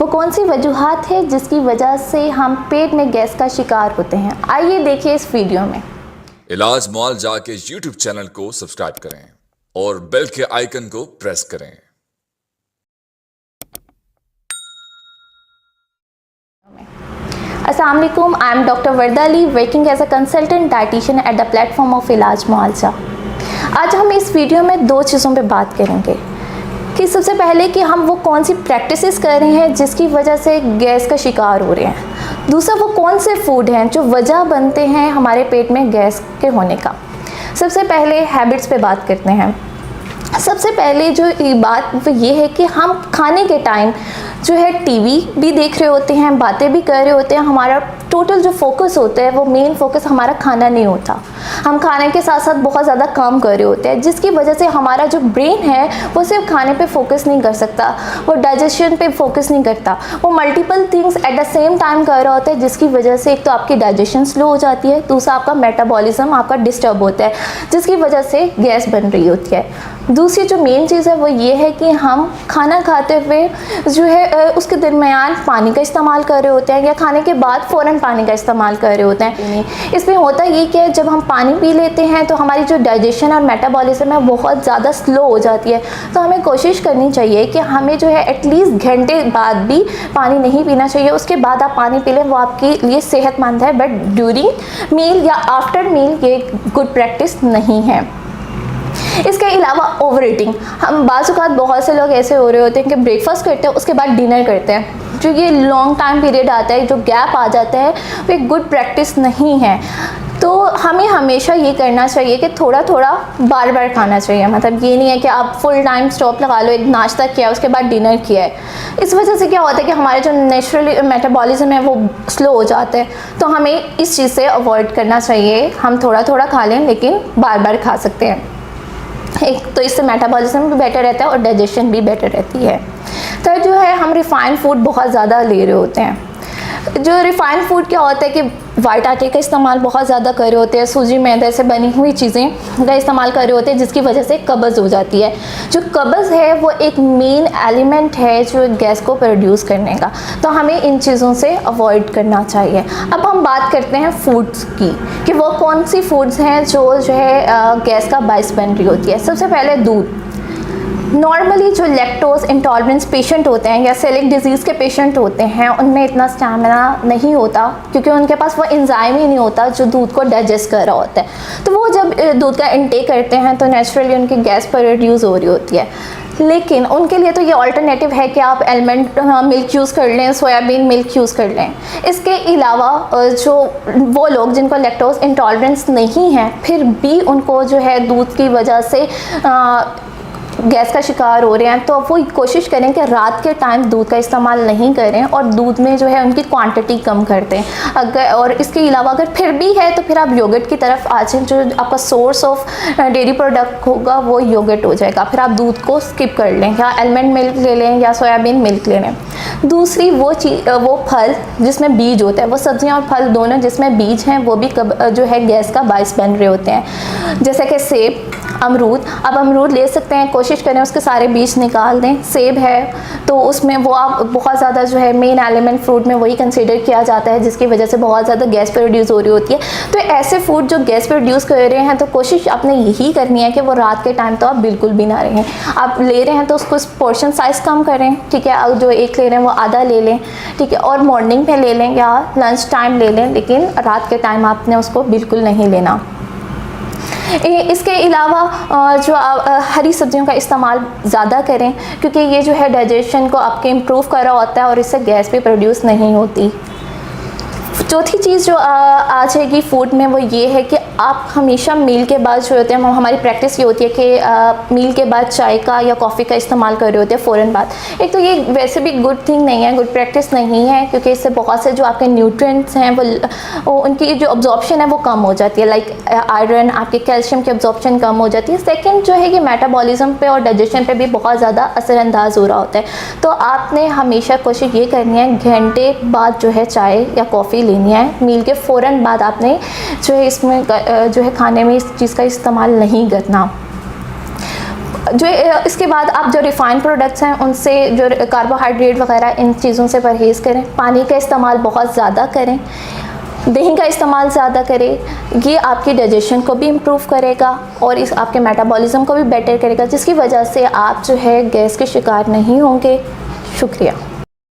कौन सी वजूहात है जिसकी वजह से हम पेट में गैस का शिकार होते हैं? आइए देखिए इस वीडियो में। इलाज मुआलजा के YouTube चैनल को सब्सक्राइब करें और बेल के आइकन को प्रेस करें। अस्सलाम वालेकुम, I am doctor Warda Ali, working as a consultant dietitian at the platform of Ilaj Mualja. आज हम इस वीडियो में दो चीज़ों पे बात करेंगे कि सबसे पहले कि हम वो कौन सी प्रैक्टिसेस कर रहे हैं जिसकी वजह से गैस का शिकार हो रहे हैं। दूसरा, वो कौन से फूड हैं जो वजह बनते हैं हमारे पेट में गैस के होने का। सबसे पहले हैबिट्स पे बात करते हैं। सबसे पहले जो बात वो ये है कि हम खाने के टाइम जो है टीवी भी देख रहे होते हैं, बातें भी कर रहे होते हैं। हमारा टोटल जो फोकस होता है वो मेन फोकस हमारा खाना नहीं होता। हम खाने के साथ साथ बहुत ज़्यादा काम कर रहे होते हैं, जिसकी वजह से हमारा जो ब्रेन है वो सिर्फ खाने पे फोकस नहीं कर सकता, वो डाइजेशन पे फोकस नहीं करता, वो multiple things at the same time कर रहा होता है, जिसकी वजह से एक तो आपकी डाइजेशन स्लो हो जाती है, दूसरा आपका मेटाबॉलिज्म आपका डिस्टर्ब होता है, जिसकी वजह से गैस बन रही होती है। दूसरी जो मेन चीज़ है वो ये है कि हम खाना खाते हुए जो है उसके दरमियान पानी का इस्तेमाल कर रहे होते हैं या खाने के बाद फ़ौरन पानी का इस्तेमाल कर रहे होते हैं। इसमें होता ये कि जब हम पानी पी लेते हैं तो हमारी जो डाइजेशन और मेटाबॉलिज्म है बहुत ज़्यादा स्लो हो जाती है। तो हमें कोशिश करनी चाहिए कि हमें जो है एटलीस्ट घंटे बाद भी पानी नहीं पीना चाहिए। उसके बाद आप पानी पी लें, वो आपके लिए सेहतमंद है, बट ड्यूरिंग मील या आफ्टर मील ये गुड प्रैक्टिस नहीं है। इसके अलावा ओवर ईटिंग, हम बाज़ औक़ात बहुत से लोग ऐसे हो रहे होते हैं कि ब्रेकफास्ट करते हैं उसके बाद डिनर करते हैं। जो ये लॉन्ग टाइम पीरियड आता है, जो गैप आ जाता है, वो एक गुड प्रैक्टिस नहीं है। तो हमें हमेशा ये करना चाहिए कि थोड़ा थोड़ा बार बार खाना चाहिए। मतलब ये नहीं है कि आप फुल टाइम स्टॉप लगा लो, एक नाश्ता किया उसके बाद डिनर किया है। इस वजह से क्या होता है कि हमारे जो नेचुरली मेटाबॉलिज्म है वो स्लो हो जाता है। तो हमें इस चीज़ से अवॉइड करना चाहिए। हम थोड़ा थोड़ा खा लें लेकिन बार बार खा सकते हैं। एक तो इससे मेटाबॉलिज्म भी बेटर रहता है और डाइजेशन भी बेटर रहती है। तो जो है हम रिफ़ाइंड फूड बहुत ज़्यादा ले रहे होते हैं। जो रिफ़ाइंड फूड क्या होता है कि वाइट आटे का इस्तेमाल बहुत ज़्यादा कर रहे होते हैं, सूजी मैदे से बनी हुई चीज़ें का इस्तेमाल कर रहे होते हैं, जिसकी वजह से कब्ज़ हो जाती है। जो कब्ज़ है वो एक मेन एलिमेंट है जो गैस को प्रोड्यूस करने का। तो हमें इन चीज़ों से अवॉइड करना चाहिए। अब हम बात करते हैं फूड्स की कि वो कौन सी फूड्स हैं जो है गैस का बायस बन रही होती है। सबसे पहले दूध। नॉर्मली जो लैक्टोज इंटॉलरेंस पेशेंट होते हैं या सेलिक डिजीज़ के पेशेंट होते हैं उनमें इतना स्टैमिना नहीं होता, क्योंकि उनके पास वो एंजाइम ही नहीं होता जो दूध को डाइजेस्ट कर रहा होता है। तो वो जब दूध का इंटेक करते हैं तो नेचुरली उनकी गैस प्रोड्यूस हो रही होती है। लेकिन उनके लिए तो ये अल्टरनेटिव है कि आप एलमंड मिल्क यूज़ कर लें, सोयाबीन मिल्क यूज़ कर लें। इसके अलावा जो वो लोग जिनको लैक्टोज इंटॉलरेंस नहीं है फिर भी उनको जो है दूध की वजह से गैस का शिकार हो रहे हैं, तो वो कोशिश करें कि रात के टाइम दूध का इस्तेमाल नहीं करें और दूध में जो है उनकी क्वांटिटी कम कर दें। अगर और इसके अलावा अगर फिर भी है तो फिर आप योगर्ट की तरफ आ जाएं। जो आपका सोर्स ऑफ डेयरी प्रोडक्ट होगा वो योगर्ट हो जाएगा। फिर आप दूध को स्किप कर लें या आलमंड मिल्क ले लें या सोयाबीन मिल्क ले लें। दूसरी वो फल जिसमें बीज होता है, वो सब्जियाँ और फल दोनों जिसमें बीज हैं वो भी जो है गैस का बायस बन रहे होते हैं। जैसे कि सेब, अमरूद। अब अमरूद ले सकते हैं, कोशिश करें उसके सारे बीज निकाल दें। सेब है तो उसमें वो आप बहुत ज़्यादा जो है मेन एलिमेंट फ्रूट में वही कंसीडर किया जाता है, जिसकी वजह से बहुत ज़्यादा गैस प्रोड्यूस हो रही होती है। तो ऐसे फूड जो गैस प्रोड्यूस कर रहे हैं तो कोशिश आपने यही करनी है कि वो रात के टाइम तो आप बिल्कुल भी ना रहें। आप ले रहे हैं तो उसको पोर्शन साइज़ कम करें, ठीक है। अब जो एक ले रहे हैं वो आधा ले लें, ठीक है, और मॉर्निंग में ले लें या लंच टाइम ले लें, लेकिन रात के टाइम आपने उसको बिल्कुल नहीं लेना। इसके अलावा जो हरी सब्जियों का इस्तेमाल ज़्यादा करें, क्योंकि ये जो है डाइजेशन को आपके इम्प्रूव कर रहा होता है और इससे गैस भी प्रोड्यूस नहीं होती। चौथी चीज़ जो आ जाएगी फूड में वो ये है कि आप हमेशा मील के बाद जो होते हैं, हमारी प्रैक्टिस ये होती है कि मील के बाद चाय का या कॉफ़ी का इस्तेमाल कर रहे होते हैं फ़ौरन बाद। एक तो ये वैसे भी गुड थिंग नहीं है, गुड प्रैक्टिस नहीं है, क्योंकि इससे बहुत से जो आपके न्यूट्रिएंट्स हैं वो उनकी जो अब्जॉर्प्शन है वो कम हो जाती है। लाइक आयरन, आपके कैल्शियम की अब्जॉर्प्शन कम हो जाती है। सेकेंड जो है कि मेटाबॉलिज्म पे और डाइजेशन पे भी बहुत ज़्यादा असरअंदाज हो रहा होता है। तो आपने हमेशा कोशिश ये करनी है घंटे बाद जो है चाय या कॉफ़ी लेनी है। मील के फ़ौरन बाद आपने जो है इसमें जो है खाने में इस चीज़ का इस्तेमाल नहीं करना। जो इसके बाद आप जो रिफाइंड प्रोडक्ट्स हैं उनसे, जो कार्बोहाइड्रेट वगैरह, इन चीज़ों से परहेज़ करें। पानी का इस्तेमाल बहुत ज़्यादा करें, दही का इस्तेमाल ज़्यादा करें। ये आपकी डाइजेशन को भी इम्प्रूव करेगा और इस आपके मेटाबॉलिज्म को भी बेटर करेगा, जिसकी वजह से आप जो है गैस के शिकार नहीं होंगे। शुक्रिया।